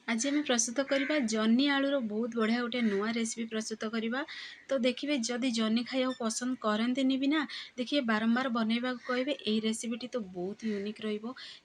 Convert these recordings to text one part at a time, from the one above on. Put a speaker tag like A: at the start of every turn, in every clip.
A: आज आम प्रस्तुत करवा जन्नी आलूर बहुत बढ़िया गोटे नुआ रेसिपी प्रस्तुत करवा। तो देखिए जदि जन्नी खाया पसंद करते भी ना, देखिए बारंबार बनैवा कहे यही रेसिपीटी तो बहुत यूनिक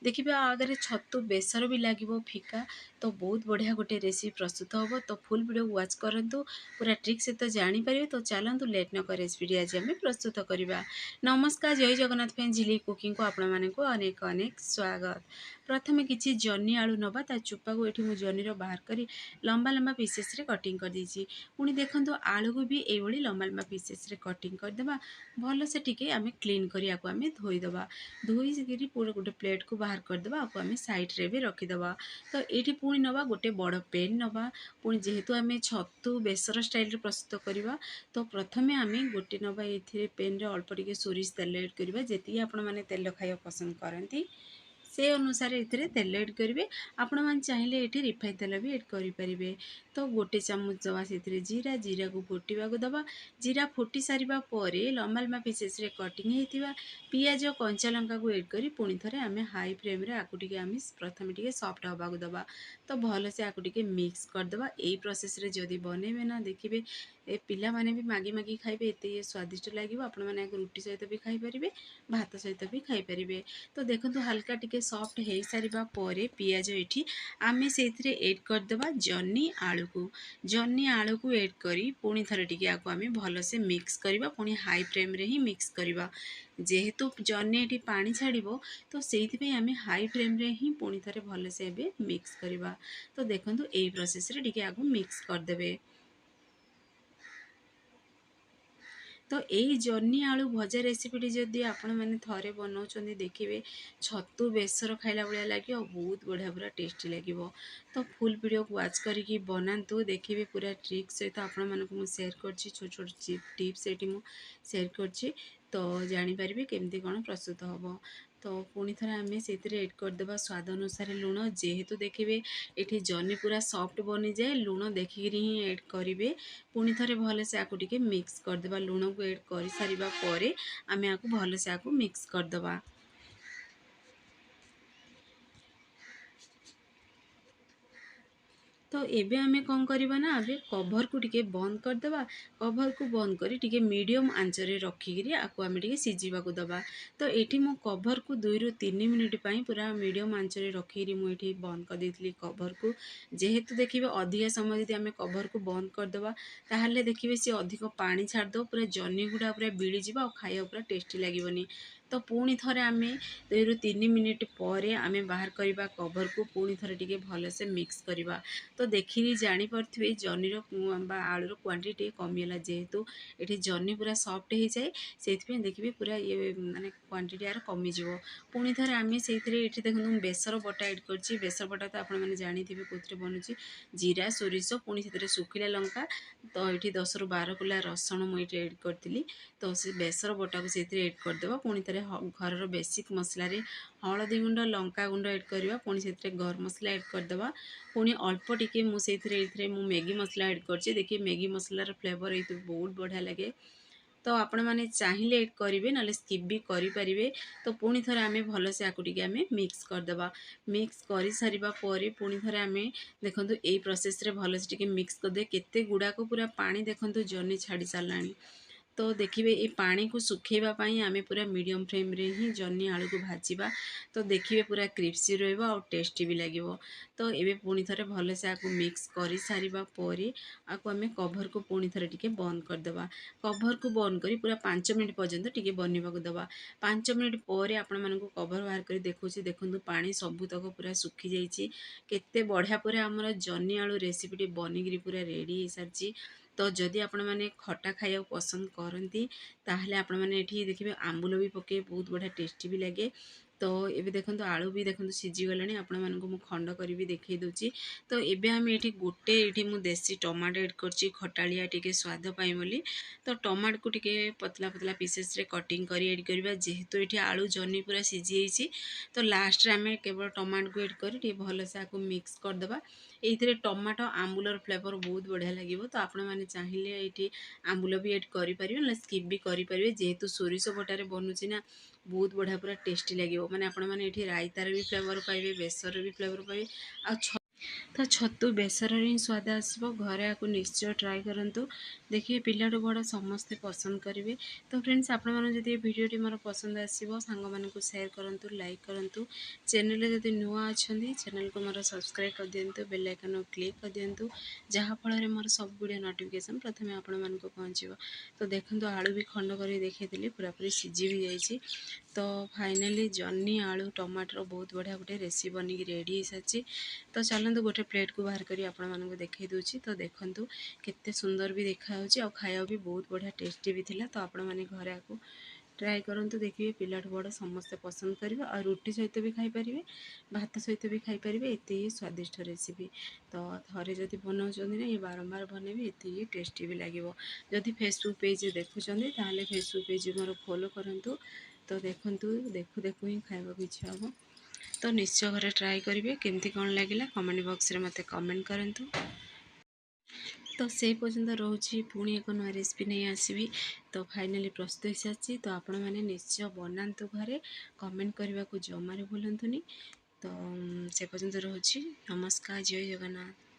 A: देखिए आगे छतु बेसर भी लगे फिका। तो बहुत बढ़िया गोटे रेसिपी प्रस्तुत हम। तो फुल वीडियो वाच करूँ पूरा ट्रिक सहित जापर। तो चलतु लेट नक रेसिपी आज आम प्रस्तुत करवा। नमस्कार, जय जगन्नाथ फ्रेंड, झिली कुकिंग को आपण मानक अनेक अनेक स्वागत। प्रथमे किसी जन्नी आलू नवा ता चोपा को ये जन्नी बाहर कर लंबा लंबा पीसेस रे कटिंग कर देछि। पुणी देखंतु आलू को भी एभली लंबा लंबा पीसेस रे कटिंग कर देबा। भल से टिके आमे क्लीन करी आको आमे धोई देबा। धोई सिकरी पूरा गोटे प्लेट को बाहर कर देबा। आको आमे साइड रे भी रखी देबा। तो एठी पुणी नवा गोटे बड़ पेन नवा। पुणी जेहेतु आमे छतु बेसर स्टाइल रे प्रस्तुत करबा, तो प्रथमे आमे गोटे नवा एथिरे पेन रे अल्प टिके सोरिष तेल ऐड करबा। जेति आपण माने तेल खाया पसंद करंती से अनुसार ये तेल ऐड करेंगे। आपण मैंने चाहिए ये रिफाइन तेल भी ऐड करेंगे। तो गोटे चामच दवा से जीरा, जीरा को फुटा दबा। जीरा फुटी सारा पर लंबा लंबा पीसेस रे कटिंग होता पियाज कंचा लंका को ऐड करी पुणी थे आम हाई फ्लेम रे आकु टिके आम प्रथम टिके सॉफ्ट हवा दबा। तो भल से आकु टिके मिक्स करदे। यही प्रोसेस रे जदि बनइबे ना, देखिए ए पिला माने भी मागी मागी खाइबे, एते स्वादिष्ट लगे। आपण मैंने रुटी सहित भी खाई पारिबे, भात सहित भी खाई पारिबे। तो देखो हल्का टिके सॉफ्ट हो सारा पर पियाज ये आम से ऐड करदे जन्नी आलू को। जन्नी आलू को ऐड करी पुणी थे टिके आको आम भल से मिक्स करवा। पुणी हाई फ्लेम रे ही मिक्स करवा। जेहेतु जन्नी ये पानी छाड़, तो से आम हाई फ्लेम रे ही पुणी थे भल से मिक्स करवा। तो देखो यही प्रोसेस रे टिके आको मिक्स करदे। तो यही जन्नी आलू भजा रेसिपीटी जदि आपण मैंने थे बनाऊँ देखिए छतु बेसर खाइला भाया लगे और बहुत बढ़िया पूरा टेस्टी लगे। तो फुल वीडियो को वाच करके बनातु, देखिए पूरा ट्रिक सहित आपण मानक शेयर कर छोट छोट टिप्स ये शेयर कर। तो जानीपर केमती कौन प्रस्तुत हम। तो पुणी थे आम से ऐड करदे स्वाद अनुसार लुण। जेहेतु देखिए ये जन्नी पूरा सॉफ्ट बनी जाए, लुण देखिक ही ऐड करेंगे। पुणी थे भल से आकु टिके मिक्स करदे। लुण को ऐड कर सारा पर आम आपको भल से आकु मिक्स करदे। तो एबे आमे कौन करवा ना, अबे कभर को टिके बंद करदे। कभर को बंद करी टिके मीडियम आंचरे रखिकी आपको आम टिके सिझा को दबा। तो ये मो कभर को 2 ରୁ 3 मिनिट पूरा मीडियम आंचरे रखिकी मुझे बंद कर देती कभर को। जेहेतु देखिए अधिक समय यदि आम कभर को बंद करदे ताहले देखिए सी अधिक पानी छाड़द, पूरा जन्नी गुड़ा पूरा बिलीज और खाया पूरा टेस्टी लगेनि। तो पुणी थे आम 2 ରୁ 3 मिनिट पर आम बाहर करवा कभर को। पुणी थे टिके भल से मिक्स करवा। तो देखिए जानीपे जन्नीर आलूर क्वांटिटी कमीगला। जेहेतु ये जन्नी पूरा सॉफ्ट हो जाए से देखिए पूरा ये माने क्वांटिटी यार कमिज। पुणी थे आम से देखो बेसर बटा ऐड कर। बेसर बटा तो आपने जानते कौन बनूँ, जीरा सोरिष पुणी से सुखिला लंका। तो ये 10 ରୁ 12 कुला रसुण मुझे ऐड करी। तो से बेसर बटा को से ऐड करदे। पुणी थे घर बेसिक मसला हलदी गुंड लंका गुंड ऐड करवा। पुणी से गरम मसला ऐड करदे। पुणी अल्प टिके मुझे मैगी मसला ऐड कर। देखिए मैगी मसलार फ्लेवर ये बहुत बढ़िया लगे। तो आपण मैंने चाहिए ऐड करेंगे ना स्किप भी करें। तो पुणी थे आम भल से आकु टिके आम मिक्स करदे। मिक्स कर सारा पर पुणी थे आम देखो यही प्रोसेस रे भल से टिके मिक्स करदे। केते गुड़ाक पूरा पानी देखो जन्नी छाड़ी सारा। तो देखिए ये पानी को सुखेवाई आम पूरा मीडियम फ्लेम रे ही जन्नी आलू को भाजवा। तो देखिए पूरा क्रिस्पी रहा और टेस्टी भी लगे। तो ये पुणी थे भल से आपको मिक्स कर सारा पर आपको आम कभर को पुणी थे टिके बंद करदे। कभर को बंद करी पूरा 5 मिनिट पर्यंत टिके बनवाक दबा। 5 मिनिट पर आपण मानक कभर बाहर कर देखुची, देखो पानी सबूतक पूरा सुखी जाइए। केते बढ़िया पूरा आमर जन्नी आलू रेसिपीटी बनिकी पूरा रेडी हो सारी। तो जदि आपण मैंने खटा खाया पसंद करती ताहले आपण मैंने ये देखिए आंबुल भी पके बहुत बढ़िया टेस्टी भी लगे। तो ये देखो आलू भी देखो सीझी गलानी। आपण मानक मु खंड करी भी देखई दूची। तो एबे आम ये गोटे ये मु देसी टमाटो ऐड करची खटालिया टिके स्वाद पाई बोली। तो टमाटो को टिके पतला पतला पीसेस रे कटिंग करी ऐड करवा। जेहेतु ये आलू जन्नी पूरा सीझी जाइए, तो लास्ट रे आम केवल टमाटो को ऐड करी भल से आपको मिक्स करदे। ये टमाटो आंबुलर फ्लेवर बहुत बढ़िया लगे। तो आपण मैंने चाहिए ये आंबुल भी ऐड करें ना स्किप भी करें। जेहेतु सोरिष बटारे बनूची ना बहुत बढ़िया पूरा टेस्टी लगे। मैंने आपण मैंने रायतार भी फ्लेवर पाइबे, बेसर भी फ्लेवर पाइबे। ତ ଛତୁ ବେସରରେ ହିଁ ସ୍ୱାଦ ଆସିବ। ଘରେ ଆକୁ ନିଶ୍ଚୟ ଟ୍ରାଏ କରନ୍ତୁ। ଦେଖିବେ ପିଲାଠୁ ବଡ଼ ସମସ୍ତେ ପସନ୍ଦ କରିବେ। ତ ଫ୍ରେଣ୍ଡସ୍, ଆପଣମାନେ ଯଦି ଏ ଭିଡ଼ିଓଟି ମୋର ପସନ୍ଦ ଆସିବ, ସାଙ୍ଗମାନଙ୍କୁ ସେୟାର କରନ୍ତୁ, ଲାଇକ୍ କରନ୍ତୁ। ଚ୍ୟାନେଲରେ ଯଦି ନୂଆ ଅଛନ୍ତି, ଚ୍ୟାନେଲକୁ ମୋର ସବସ୍କ୍ରାଇବ୍ କରିଦିଅନ୍ତୁ, ବେଲ୍ ଆଇକନ୍କୁ କ୍ଲିକ୍ କରିଦିଅନ୍ତୁ, ଯାହାଫଳରେ ମୋର ସବୁ ଭିଡ଼ିଓ ନୋଟିଫିକେସନ୍ ପ୍ରଥମେ ଆପଣମାନଙ୍କୁ ପହଞ୍ଚିବ। ତ ଦେଖନ୍ତୁ, ଆଳୁ ବି ଖଣ୍ଡ କରି ଦେଖେଇଥିଲି, ପୁରାପୁରି ସିଝି ବି ଯାଇଛି। ତ ଫାଇନାଲି ଜହ୍ନି, ଆଳୁ, ଟମାଟର ବହୁତ ବଢ଼ିଆ ଗୋଟେ ରେସିପି ବନିକି ରେଡ଼ି ହେଇସାରିଛି। ତ ଚାଲନ୍ତୁ ଗୋଟେ ପ୍ଲେଟ୍କୁ ବାହାର କରି ଆପଣମାନଙ୍କୁ ଦେଖେଇ ଦେଉଛି। ତ ଦେଖନ୍ତୁ କେତେ ସୁନ୍ଦର ବି ଦେଖାଯାଉଛି, ଆଉ ଖାଇବାକୁ ବି ବହୁତ ବଢ଼ିଆ ଟେଷ୍ଟି ବି ଥିଲା। ତ ଆପଣମାନେ ଘରେ ଆକୁ ଟ୍ରାଏ କରନ୍ତୁ, ଦେଖିବେ ପିଲାଠୁ ବଡ଼ ସମସ୍ତେ ପସନ୍ଦ କରିବେ। ଆଉ ରୁଟି ସହିତ ବି ଖାଇପାରିବେ, ଭାତ ସହିତ ବି ଖାଇପାରିବେ। ଏତେ ହି ସ୍ୱାଦିଷ୍ଟ ରେସିପି। ତ ଥରେ ଯଦି ବନାଉଛନ୍ତି ନା, ଏ ବାରମ୍ବାର ବନେଇବେ, ଏତେ ହି ଟେଷ୍ଟି ବି ଲାଗିବ। ଯଦି ଫେସବୁକ୍ ପେଜ୍ ଦେଖୁଛନ୍ତି, ତାହେଲେ ଫେସବୁକ୍ ପେଜ୍ ମୋର ଫଲୋ କରନ୍ତୁ। ତ ଦେଖନ୍ତୁ, ଦେଖୁ ଦେଖୁ ହିଁ ଖାଇବାକୁ ଇଚ୍ଛା ହେବ। ତ ନିଶ୍ଚୟ ଘରେ ଟ୍ରାଏ କରିବେ। କେମିତି କ'ଣ ଲାଗିଲା କମେଣ୍ଟ ବକ୍ସରେ ମୋତେ କମେଣ୍ଟ କରନ୍ତୁ। ତ ସେଇ ପର୍ଯ୍ୟନ୍ତ ରହୁଛି, ପୁଣି ଏକ ନୂଆ ରେସିପି ନେଇ ଆସିବି। ତ ଫାଇନାଲି ପ୍ରସ୍ତୁତ ହେଇସାରିଛି। ତ ଆପଣମାନେ ନିଶ୍ଚୟ ବନାନ୍ତୁ ଘରେ, କମେଣ୍ଟ କରିବାକୁ ଜମାରୁ ଭୁଲନ୍ତୁନି। ତ ସେ ପର୍ଯ୍ୟନ୍ତ ରହୁଛି। ନମସ୍କାର, ଜୟ ଜଗନ୍ନାଥ।